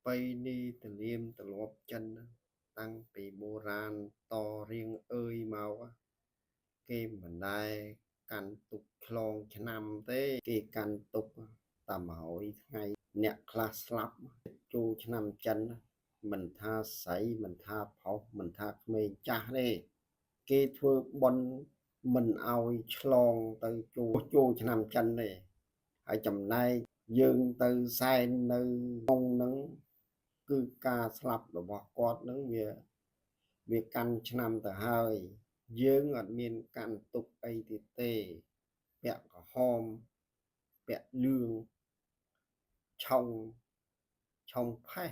bay đi từ liêm từ lọp chân tăngពីបុរាណតរៀងអើយមកគេមិនដែលកាន់ទុកឆ្លងឆ្នាំទេគេកាន់ទុកតែ100ថ្ងៃអ្នកខ្លះស្លាប់ចូលឆ្នាំចិនមិនថាស្រីមិនថាប្រុសមិនថាក្មេងចាស់ទេគេធ្វើបុណ្យមិនឲ្យឆ្លងទៅចូលឆ្នាំចិនទេហើយចំណែកយើងទៅសែននៅក្នុងហ្នឹងគឺការស្លាប់របស់គាត់ហ្នឹងវាកាន់ឆ្នាំទៅហើយយើងអត់មានកាន់ទុកអីទៀតទេពាក់ក្រហមពាក់លឿងឆុងផេះ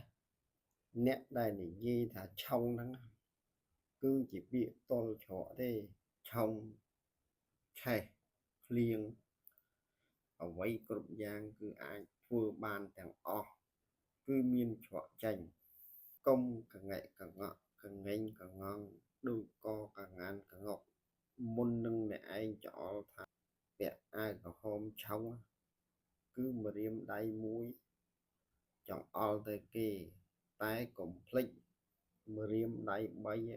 អ្នកដែលនិយាយថាឆុងហ្នឹងគឺជាពាក្យតល់ច្រកទេឆុងឆេះភ្លៀងអ្វីគ្រប់យ៉ាងគឺអាចធ្វើបានទាំងអស់គឺមានច្រកចេញកុំកងែកកងក់កងែងកងងដូចកកងានកងក់មុននឹងអ្នកឯងច្អល់ថាពាក់អាវក្រហមឆុងគឺម្រាមដៃមួយចង្អុលទៅគេតែកុំភ្លេចម្រាមដៃ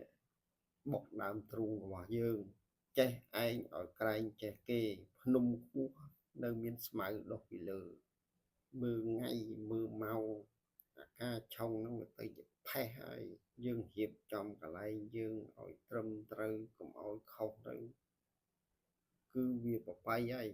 3បុកដើមទ្រូងរបស់យើងចេះឯងឲ្យក្រែងចេះគេភ្នំខ្ពស់នៅមានស្មៅដុះពីលើមើលថ្ងៃមើលម៉ោងអាការឆុងហ្នឹងវាទៅជាផេះហើយយើងរៀបចំកន្លែងយើងឲ្យត្រឹមត្រូវកុំឲ្យខុសទៅគឺវាប្របាយហើយ